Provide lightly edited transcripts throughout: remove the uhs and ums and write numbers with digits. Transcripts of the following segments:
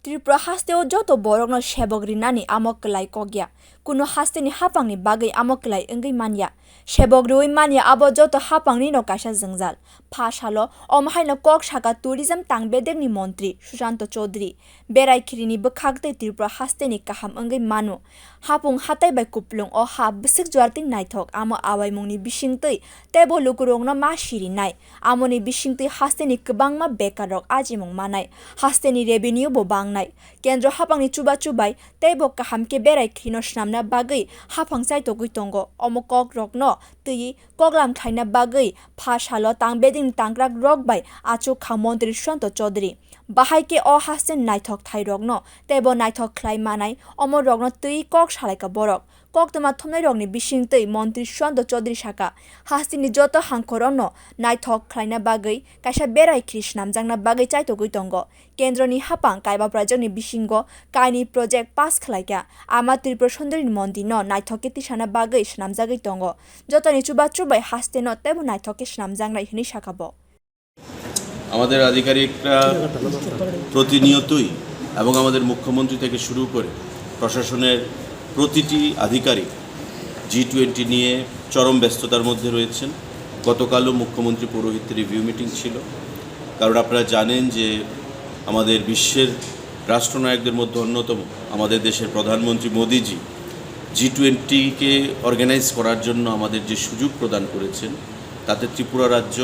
Tripura Hasteo joto borokno sebogri nani amoklai kogya. Kuno Hasteni haphang ni bagwi amoklai engai manya. Sebogri manya abo joto haphang ni no kaisa jengjal. Salo omhaino kok saka tourism tang bedekni montri Sushanta Chowdhury. Berai khirini bwkhaktwi Tripura Hasteni kaham engai mano. Haphang hatai bai kuplung o ha bisik jwarti naithok amo awaimungni bisingtwi teibo lukurongno ma sirinai. Amoni bisingtwi Hasteni kwbangma bekarok ajimung manai. Hasteni revenue bo bangnai. Kendro haphangni chubai teibo kaham ke berai khino snamna bagwi haphang chaitokjak tongo omo kok rokno tui koklam khaina bagwi salo tang beding tangkrak rok bai achu kha montri Sushanta Chowdhury. Bahai ke o hasten naithok thai rokno teibo naithok khwlai manai omo rokno tui kok salaika borok. Koktama thomnai rokni bisingtwi montri Sushanta Chowdhury saka hasteni joto hangkhorokno naithok khlaina bagwi kaisa berai khiri snamjakna bagwi chaitokjak tongo. Kendroni haphang kaiba projectni bisingo kaini project pass khlaika ama Tripura Sundari mondi no naithokke tisana bagwi snamjagwi tongo. Jotoni chubai Hasteno teibo naithokke snamjakna hini sakabo. আমাদের আধিকারিকরা প্রতিনিয়তই এবং আমাদের মুখ্যমন্ত্রী থেকে শুরু করে প্রশাসনের প্রতিটি আধিকারিক G20 নিয়ে চরম ব্যস্ততার মধ্যে রয়েছেন। গতকালও মুখ্যমন্ত্রী পৌরোহিত্যের রিভিউ মিটিং ছিল, কারণ আপনারা জানেন যে আমাদের বিশ্বের রাষ্ট্রনায়কদের মধ্যে অন্যতম আমাদের দেশের প্রধানমন্ত্রী মোদিজি G20কে অর্গানাইজ করার জন্য আমাদের যে সুযোগ প্রদান করেছেন তাতে ত্রিপুরা রাজ্য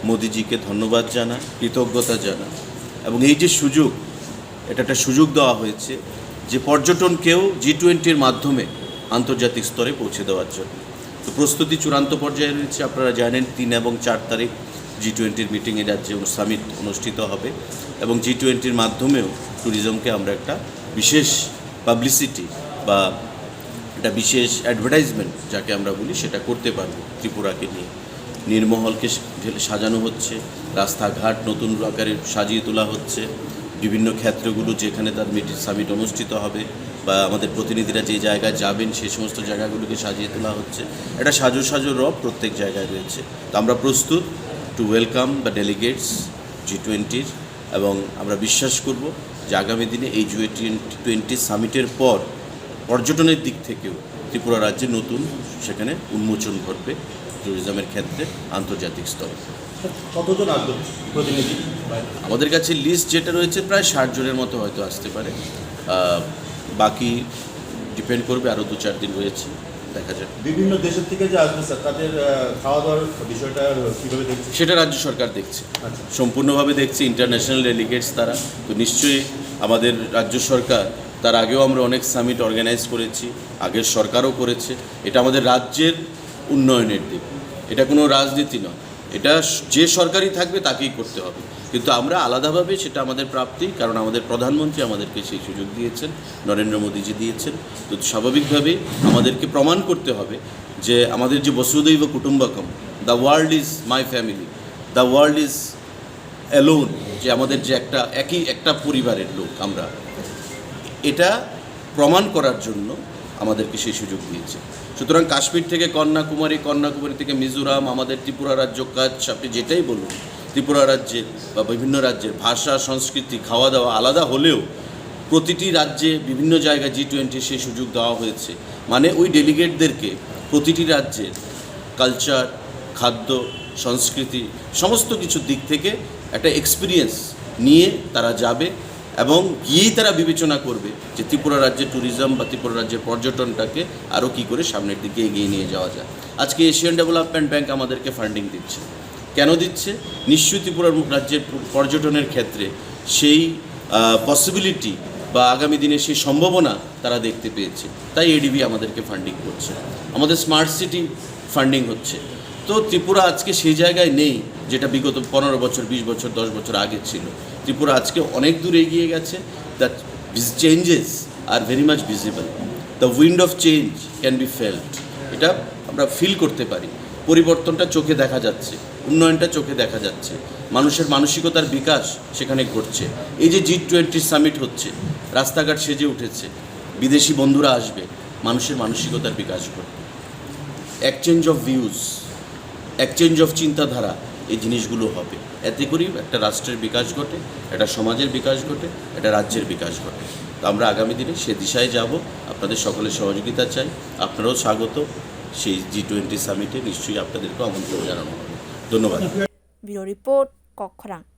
মোদিজিকে ধন্যবাদ জানায়, কৃতজ্ঞতা জানায়। এবং এই যে সুযোগ, এটা একটা সুযোগ দেওয়া হয়েছে যে পর্যটনকেও G20-র মাধ্যমে আন্তর্জাতিক স্তরে পৌঁছে দেওয়ার জন্য। তো প্রস্তুতি চূড়ান্ত পর্যায়ে রয়েছে। আপনারা জানেন 3 এবং 4 তারিখ G20-র মিটিংয়ে রাজ্যে সামিট অনুষ্ঠিত হবে এবং G20-র মাধ্যমেও ট্যুরিজমকে আমরা একটা বিশেষ পাবলিসিটি বা একটা বিশেষ অ্যাডভার্টাইজমেন্ট যাকে আমরা বলি সেটা করতে পারবো ত্রিপুরাকে নিয়ে। নির্মহলকে সাজানো হচ্ছে, রাস্তাঘাট নতুন আকারে সাজিয়ে তোলা হচ্ছে, বিভিন্ন ক্ষেত্রগুলো যেখানে তার সামিট অনুষ্ঠিত হবে বা আমাদের প্রতিনিধিরা যে জায়গায় যাবেন সেই সমস্ত জায়গাগুলোকে সাজিয়ে তোলা হচ্ছে। একটা সাজো রব প্রত্যেক জায়গায় রয়েছে। তো আমরা প্রস্তুত টু ওয়েলকাম দ্য ডেলিগেটস G20-র এবং আমরা বিশ্বাস করব যে আগামী দিনে এই G20 সামিটের পর পর্যটনের দিক থেকেও ত্রিপুরা রাজ্যে নতুন সেখানে উন্মোচন ঘটবে ট্যুরিজমের ক্ষেত্রে আন্তর্জাতিক স্তরে। কতজন আসবে প্রতিনিধি? আমাদের কাছে লিস্ট যেটা রয়েছে প্রায় 60 জনের মতো হয়তো আসতে পারে, বাকি ডিপেন্ড করবে, আরও 2-4 দিন রয়েছে, দেখা যাক। বিভিন্ন দেশের থেকে যে আসবে স্যার, তাদের খাওয়া দাওয়ার বিষয়টা কীভাবে দেখছে? সেটা রাজ্য সরকার দেখছে, সম্পূর্ণভাবে দেখছে। ইন্টারন্যাশনাল ডেলিগেটস তারা, তো নিশ্চয়ই আমাদের রাজ্য সরকার, তার আগেও আমরা অনেক সামিট অর্গানাইজ করেছি, আগের সরকারও করেছে। এটা আমাদের রাজ্যের উন্নয়নের দিক, এটা কোনো রাজনীতি নয়, এটা যে সরকারই থাকবে তাকেই করতে হবে। কিন্তু আমরা আলাদাভাবে সেটা আমাদের প্রাপ্তি, কারণ আমাদের প্রধানমন্ত্রী আমাদেরকে সেই সুযোগ দিয়েছেন, নরেন্দ্র মোদীজি দিয়েছেন। তো স্বাভাবিকভাবেই আমাদেরকে প্রমাণ করতে হবে যে আমাদের যে বসুধৈব কুটুম্বকম, the world is my family, the world is alone, যে আমাদের যে একটা পরিবারের লোক আমরা, এটা প্রমাণ করার জন্য আমাদেরকে সেই সুযোগ দিয়েছে। সুতরাং কাশ্মীর থেকে কন্যাকুমারী থেকে মিজোরাম, আমাদের ত্রিপুরা রাজ্য, কাচ্ছ, আপনি যেটাই বলুন, ত্রিপুরা রাজ্যের বা বিভিন্ন রাজ্যের ভাষা, সংস্কৃতি, খাওয়া দাওয়া আলাদা হলেও প্রতিটি রাজ্যে বিভিন্ন জায়গায় G20 সেই সুযোগ দেওয়া হয়েছে। মানে ওই ডেলিগেটদেরকে প্রতিটি রাজ্যের কালচার, খাদ্য, সংস্কৃতি, সমস্ত কিছুর দিক থেকে একটা এক্সপিরিয়েন্স নিয়ে তারা যাবে এবং গিয়েই তারা বিবেচনা করবে যে ত্রিপুরা রাজ্যের ট্যুরিজম বা ত্রিপুরা রাজ্যের পর্যটনটাকে আরও কী করে সামনের দিকে এগিয়ে নিয়ে যাওয়া যায়। আজকে এশিয়ান ডেভেলপমেন্ট ব্যাংক আমাদেরকে ফান্ডিং দিচ্ছে। কেন দিচ্ছে? নিশ্চয়ই ত্রিপুরা রাজ্যের পর্যটনের ক্ষেত্রে সেই পসিবিলিটি বা আগামী দিনে সেই সম্ভাবনা তারা দেখতে পেয়েছে, তাই এডিবি আমাদেরকে ফান্ডিং করছে। আমাদের স্মার্ট সিটি ফান্ডিং হচ্ছে। তো ত্রিপুরা আজকে সেই জায়গায় নেই যেটা বিগত 15 বছর, 20 বছর, 10 বছর আগে ছিল। ত্রিপুরা আজকে অনেক দূর এগিয়ে গেছে। The changes are very much visible, the wind of change can be felt, এটা আমরা ফিল করতে পারি। পরিবর্তনটা চোখে দেখা যাচ্ছে, উন্নয়নটা চোখে দেখা যাচ্ছে, মানুষের মানসিকতার বিকাশ সেখানে ঘটছে। এই যে G20 সামিট হচ্ছে, রাস্তাঘাট সেজে উঠেছে, বিদেশি বন্ধুরা আসবে, মানুষের মানসিকতার বিকাশ ঘটবে, exchange of views, exchange of চিন্তাধারা, এই জিনিসগুলো হবে। এতে করেই একটা রাষ্ট্রের বিকাশ ঘটে, একটা সমাজের বিকাশ ঘটে, একটা রাজ্যের বিকাশ ঘটে। তো আমরা আগামী দিনে সে দিশায় যাব। আপনাদের সকলের সহযোগিতা চাই। আপনারাও স্বাগত সেই G20 সামিটে, নিশ্চয়ই আপনাদেরকেও আমন্ত্রণ জানানো হবে। ধন্যবাদ। Bureau report, koklam।